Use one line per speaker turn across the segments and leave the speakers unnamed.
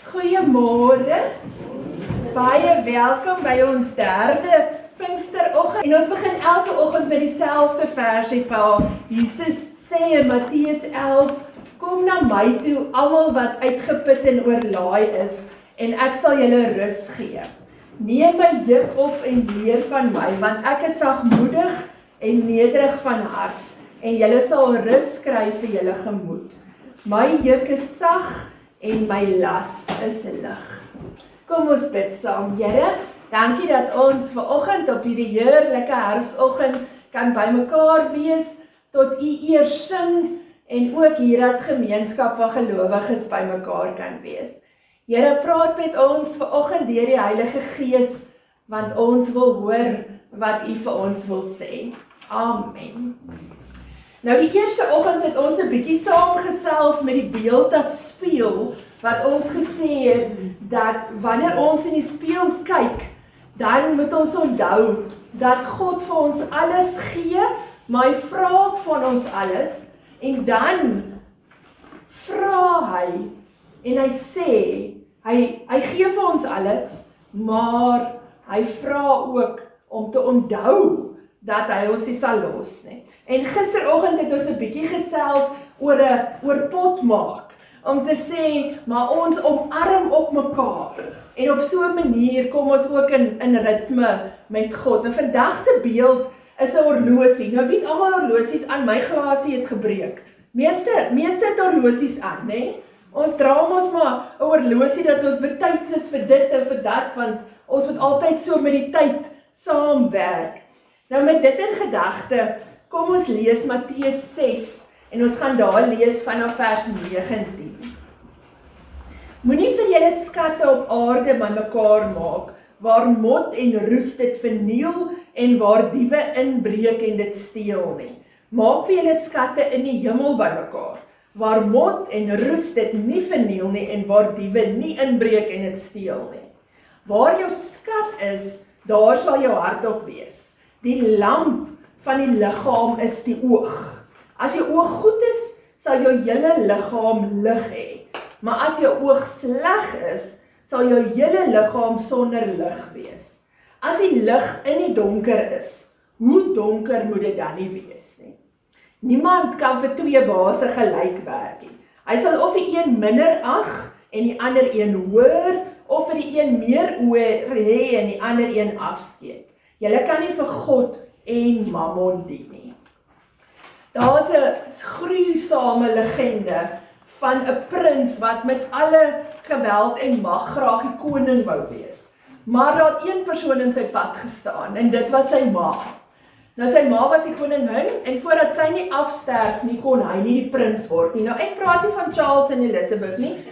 Goeiemôre, baie welkom by ons derde Pinksteroggend. En ons begin elke oggend met dieselfde versie van Jesus sê in Matteus 11, kom na my toe, almal wat uitgeput en oorlaai is, en ek sal julle rus gee. Neem my juk op en leer van my, want ek is sagmoedig en nederig van hart, en julle sal rus kry vir julle gemoed. My juk is sag en my las is lig. Kom ons bid saam. Here, dankie dat ons vanoggend op hierdie heerlike herfsoggend kan bymekaar wees, tot U eer sing en ook hier as gemeenskap van gelowiges bymekaar kan wees. Here, praat met ons vanoggend deur die Heilige Gees, want ons wil hoor wat U vir ons wil sê. Amen. Nou die eerste oggend het ons 'n bietjie saamgesels met die beeld as spieël, wat ons gesê het, dat wanneer ons in die spieël kyk, dan moet ons onthou, dat God vir ons alles gee, maar hy vra ook van ons alles, en dan vra hy, en hy sê, hy gee vir ons alles, maar hy vra ook om te onthou, dat hy ons nie sal los nie. En gisteroggend het ons 'n bietjie gesels oor potmaak, om te sê, maar ons omarm op mekaar, en op so 'n manier kom ons ook in ritme met God. En vandag se beeld is 'n horlosie. Nou weet almal horlosies aan, my glasie het gebreek. Meeste het horlosies aan, né? Ons dra mos maar 'n horlosie dat ons betyds is vir dit en vir dat, want ons moet altyd so met die tyd saamwerk. Nou met dit in gedagte, kom ons lees Matteus 6, en ons gaan daar lees vanaf vers 19. Moenie vir julle skatte op aarde bymekaar maak, waar mot en roes dit verniel, en waar diewe inbreek en dit steel nie. Maak vir julle skatte in die hemel bymekaar, waar mot en roes dit nie verniel nie, en waar diewe nie inbreek en dit steel nie. Waar jou skat is, daar sal jou hart ook wees. Die lamp van die liggaam is die oog. As jou oog goed is, sal jou hele liggaam lig hê. Maar as jou oog sleg is, sal jou hele liggaam sonder lig wees. As die lig in die donker is, hoe donker moet dit dan nie wees nie? Niemand kan vir twee baase gelyk werk nie. Hy sal of die een minder ag en die ander een hoër, of vir die een meer oor hê en die ander een afskeid. Julle kan nie vir God en Mammon dien nie. Daar is 'n gruisame legende van 'n prins wat met alle geweld en mag graag die koning wou wees. Maar daar het een persoon in sy pad gestaan, en dit was sy ma. Nou sy ma was die koningin, en voordat sy nie afsterf nie, kon hy nie die prins word nie. Nou ek praat nie van Charles en Elizabeth nie,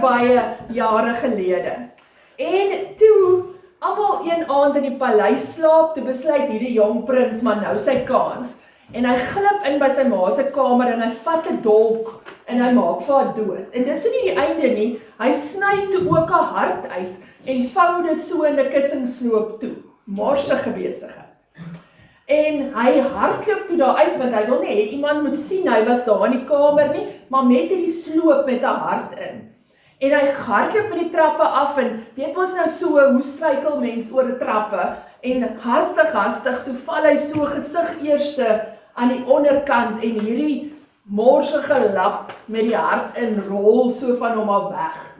baie jare gelede. En toe almal een aand in die paleis slaap, toe besluit hierdie jong prins, maar nou sy kans. En hy glip in by sy ma se kamer, en hy vat 'n dolk, en hy maak vir haar dood. En dis toe nie die einde nie, hy sny toe ook haar hart uit, en vou dit so in 'n kussingsloop toe. Morsige besigheid. En hy hardloop toe daar uit, want hy wil nie hê iemand moet sien, hy was daar in die kamer nie, maar met hierdie sloop met 'n hart in. En hy hardloop met die trappe af, en weet ons nou so, hoe struikel mens oor die trappe, en hastig, toe val hy so gesig eerste aan die onderkant, en hierdie morsige lap met die hart in rol so van hom af weg.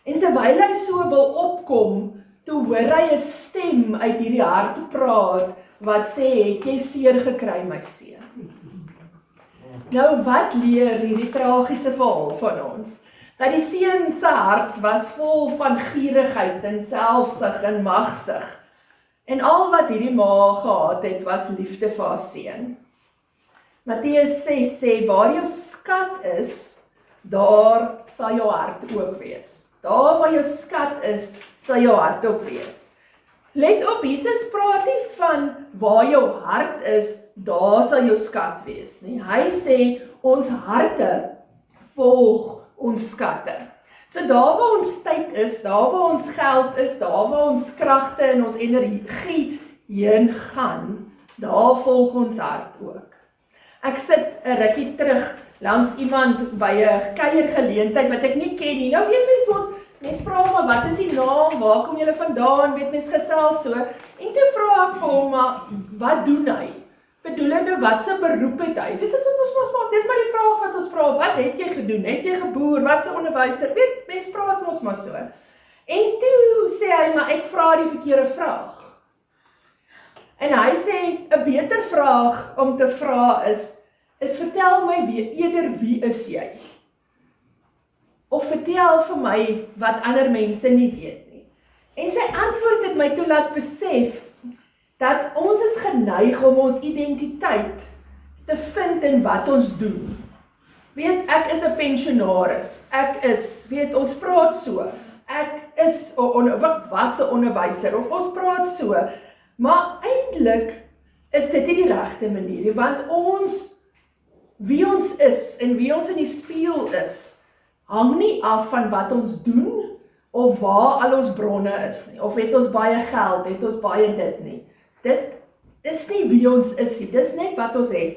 En terwyl hy so wil opkom, toe hoor hy 'n stem uit hierdie hart praat, wat sê, het jy seer gekry, my seun? Nou wat leer hierdie tragiese verhaal van ons? Dat die seun se hart was vol van gierigheid en selfsug en magsug. En al wat hierdie ma gehad het, was liefde vir haar seun. Matteus 6 sê, waar jou skat is, daar sal jou hart ook wees. Daar waar jou skat is, sal jou hart ook wees. Let op, Jesus praat nie van waar jou hart is, daar sal jou skat wees nie. Hy sê, ons harte volg ons skatte. So daar waar ons tyd is, daar waar ons geld is, daar waar ons kragte en ons energie heen gaan, daar volg ons hart ook. Ek sit 'n rukkie terug langs iemand by 'n kuiergeleentheid wat ek nie ken nie. Nou weet mens vra maar wat is die naam, waar kom julle vandaan, weet mens gesels so. En toe vra ek vir hom, maar wat doen hy? Bedoelende, wat se beroep het hy? Dit is ons dis maar die vraag wat ons vra, wat het jy gedoen? Het jy geboer? Was jy onderwyser? Weet, mens praat ons maar so. En toe sê hy, maar ek vra die verkeerde vraag. En hy sê, 'n beter vraag om te vra is vertel my eerder wie is jy? Of vertel vir my wat ander mense nie weet nie. En sy antwoord het my toe laat besef, dat ons is geneig om ons identiteit te vind in wat ons doen. Weet, ek is 'n pensionaris, ons praat so, ek is was 'n onderwyser, of ons praat so, maar eintlik is dit nie die regte manier, want wie ons is en wie ons in die spieël is, hang nie af van wat ons doen, of waar al ons bronne is nie, of het ons baie geld, het ons baie dit nie. Dit is nie wie ons is nie, dis net wat ons het.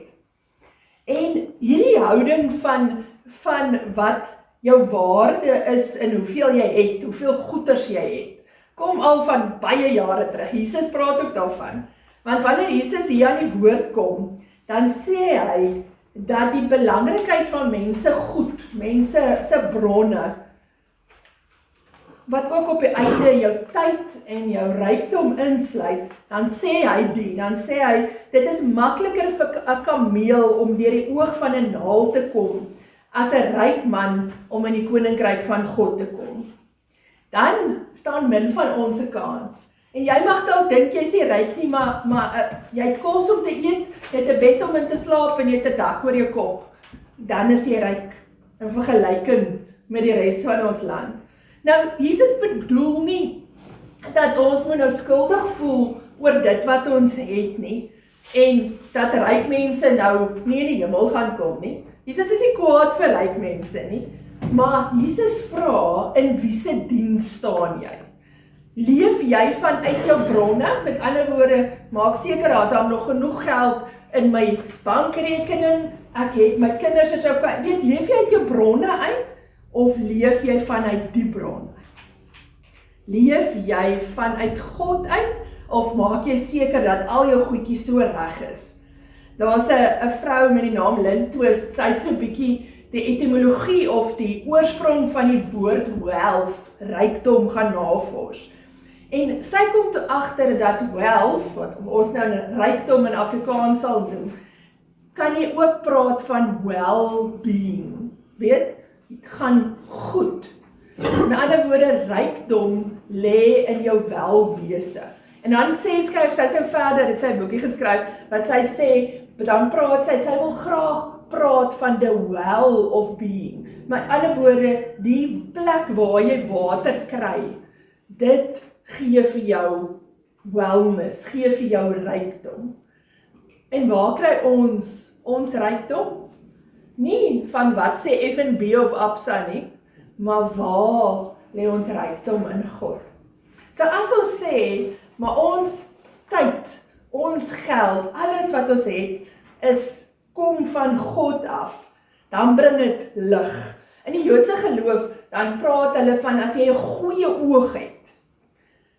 En hierdie houding van wat jou waarde is en hoeveel jy het, hoeveel goeders jy het, kom al van baie jare terug. Jesus praat ook daarvan. Want wanneer Jesus hier aan die woord kom, dan sê hy dat die belangrikheid van mense goed, mense se bronne, wat ook op die einde jou tyd en jou rykdom insluit, dan sê hy, dit is makliker vir 'n kameel om deur die oog van 'n naald te kom, as 'n ryk man om in die koninkryk van God te kom. Dan staan min van ons 'n kans. En jy mag dalk dink jy is nie ryk nie, maar jy het kos om te eet, jy het 'n bed om in te slaap en jy het 'n dak oor jou kop. Dan is jy ryk in vergelyking met die res van ons land. Nou, Jesus bedoel nie dat ons moet nou skuldig voel oor dit wat ons het nie, en dat ryk mense nou nie in die hemel gaan kom nie. Jesus is nie kwaad vir ryk mense nie, maar Jesus vra, in wie se diens staan jy? Leef jy vanuit jou bronne? Met ander woorde, maak seker as daar nog genoeg geld in my bankrekening, ek het my kinders is ook, leef jy uit jou bronne uit? Of leef jy vanuit die bron? Leef jy vanuit God uit? Of maak jy seker dat al jou goedjies so reg is? Daar's 'n vrou met die naam Lynn Twist, sy het so 'n bietjie die etymologie of die oorsprong van die woord wealth, rykdom, gaan navors. En sy kom toe agter dat wealth, wat ons nou rykdom in Afrikaans sal noem, kan jy ook praat van well-being. Weet, dit gaan goed. In ander woorde, rykdom lê in jou welwese. En dan skryf sy so verder, het sy boekie geskryf, wat sy sê, dan praat sy wil graag praat van the well of being. Met ander woorde, die plek waar jy water kry, dit gee vir jou wellness, gee vir jou rykdom. En waar kry ons rykdom? Nie van wat sê F&B of Absa nie, maar waar lê ons rykdom in God? So as ons sê, maar ons tyd, ons geld, alles wat ons het, kom van God af, dan bring dit lig. In die Joodse geloof, dan praat hulle van, as jy 'n goeie oog het,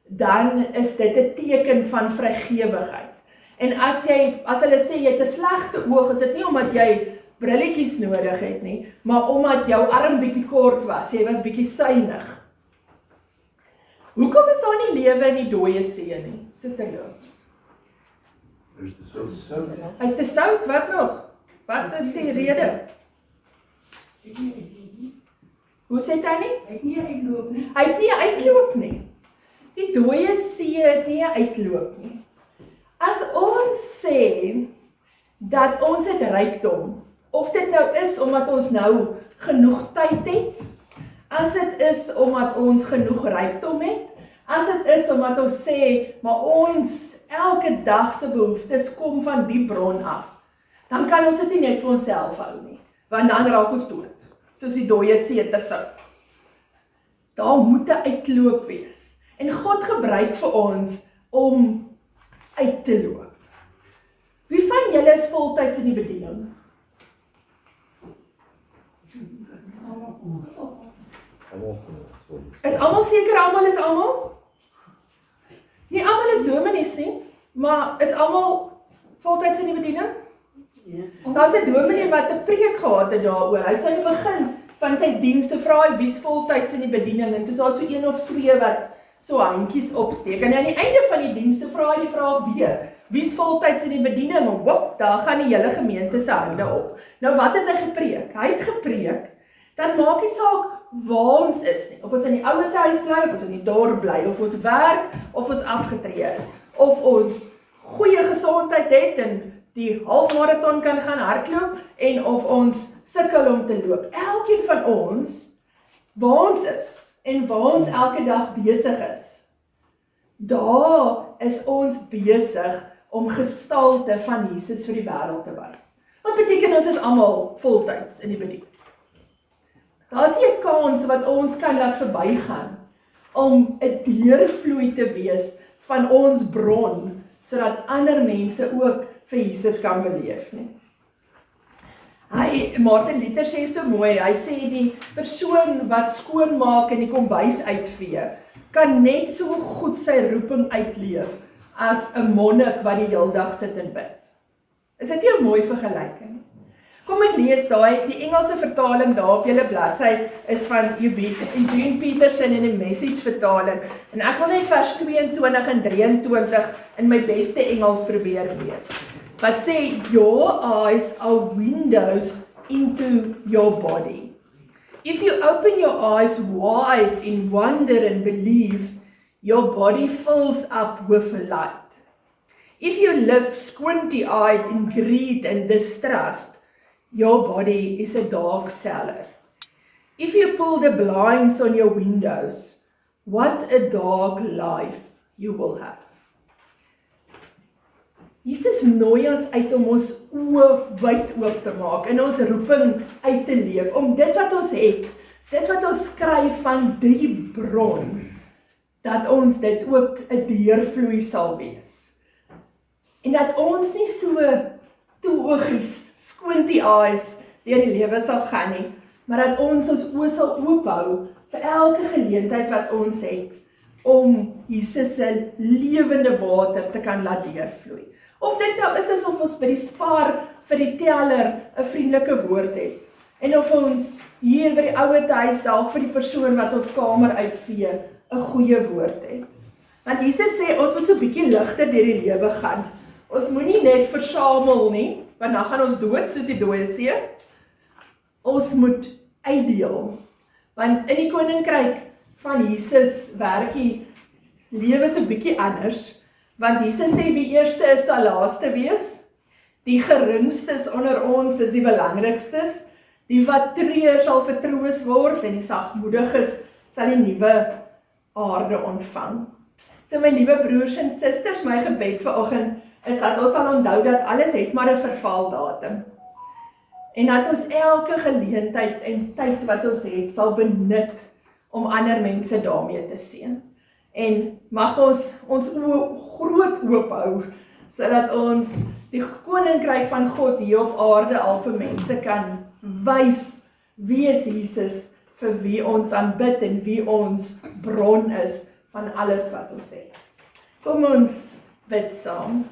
dan is dit 'n teken van vrygewigheid. En as hulle sê, jy het 'n slegte oog, is dit nie omdat jy brilletjies nodig het nie, maar omdat jou arm bietjie kort was, jy was bietjie suinig. Hoekom is daar nie lewe in die dooie see nie? So terloops. Hy is te sout, wat nog? Wat is die rede? Hoe sê hy nie? Hy het nie 'n uitloop nie. Hy het nie 'n uitloop nie. Die dooie see het nie 'n uitloop nie. As ons sê dat ons het rykdom, of dit nou is omdat ons nou genoeg tyd het, as dit is omdat ons genoeg rykdom het, as dit is omdat ons sê, maar ons elke dag se behoeftes kom van die bron af, dan kan ons dit nie net vir onsself hou nie, want dan raak ons dood, soos die dooie see te sout. Daar moet 'n uitloop wees, en God gebruik vir ons om uit te loop. Wie van julle is voltyds in die bediening? Is almal seker almal is almal? Nie almal is dominees nie, maar is almal voltyds in die bediening? Daar's 'n dominee wat 'n preek gehad het daaroor. Hy het aan die begin van sy diens te vra wie's voltyds in die bediening en toe is daar so een of twee wat so handjies opsteek. En aan die einde van die diens te vra hy die vraag weer, wie's voltyds in die bediening? En wop, daar gaan die hele gemeente se hande op. Nou wat het hy gepreek? Hy het gepreek, dan maak nie saak waar ons is nie. Of ons in die ouer huis bly, of ons in die dorp bly, of ons werk, of ons afgetree is, of ons goeie gesondheid het en die halfmarathon kan gaan hardloop en of ons sukkel om te loop. Elkeen van ons, waar ons is en waar ons elke dag besig is, daar is ons besig om gestalte van Jesus vir die wêreld te wys. Wat beteken ons is almal voltyds in die bediening? Daar is nie 'n kans wat ons kan laat verbygaan om 'n deurvloei te wees van ons bron, sodat ander mense ook vir Jesus kan beleef nie. Martin Luther sê so mooi, hy sê die persoon wat skoonmaak en die kombuis uitvee, kan net so goed sy roeping uitleef as 'n monnik wat die hele dag sit en bid. Is dit nie 'n mooi vergelyking? Kom ek lees daai, die Engelse vertaling daar op julle bladsy is van Eugene Peterson in die Message vertaling, en ek wil net vers 22 en 23 in my beste Engels probeer lees. Wat sê, your eyes are windows into your body. If you open your eyes wide in wonder and belief, your body fills up with light. If you live squinty-eyed in greed and distrust, your body is a dark cellar. If you pull the blinds on your windows, what a dark life you will have. Jesus nooi ons uit om ons oë wyd oop te maak en ons roeping uit te leef, om dit wat ons het, dit wat ons skryf van die bron, dat ons dit ook 'n deurvloei sal wees. En dat ons nie so toeoogies, squinty eyes deur die lewe sal gaan nie, maar dat ons oë sal oophou vir elke geleentheid wat ons het, om Jesus se lewende water te kan laat deurvloei. Of dit nou is asof ons by die Spar vir die teller 'n vriendelike woord het, en of ons hier by die ouer huis dalk vir die persoon wat ons kamer uitvee 'n goeie woord het. Want Jesus sê ons moet so 'n bietjie ligter deur die lewe gaan. Ons moenie net versamel nie, want dan gaan ons dood soos die dooie see. Ons moet uitdeel. Want in die koninkryk van Jesus werk die lewe so 'n bietjie anders. Want Jesus sê wie eerste is sal laaste wees, die geringstes onder ons is die belangrikstes, die wat treur sal vertroos word en die sagmoediges sal die nuwe aarde ontvang. So my liewe broers en susters, my gebed vanoggend is dat ons sal onthou dat alles het maar 'n vervaldatum. En dat ons elke geleentheid en tyd wat ons het sal benut om ander mense daarmee te seën. En mag ons oë groot oop hou, sodat ons die koninkryk van God hier op aarde al vir mense kan wys wie is Jesus, vir wie ons aanbid en wie ons bron is van alles wat ons het. Kom ons bid saam.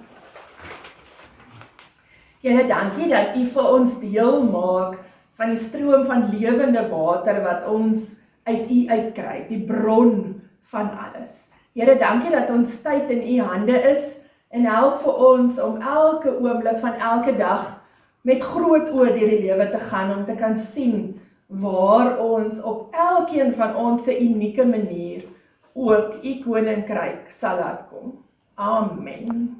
Here, dankie dat U vir ons deel maak van die stroom van lewende water wat ons uit U uitkry, die bron van alles. Here, dankie dat ons tyd in U hande is en help vir ons om elke oomblik van elke dag met groot oë deur die lewe te gaan om te kan sien waar ons op elkeen van ons se unieke manier ook U koninkryk sal laat kom. Amen.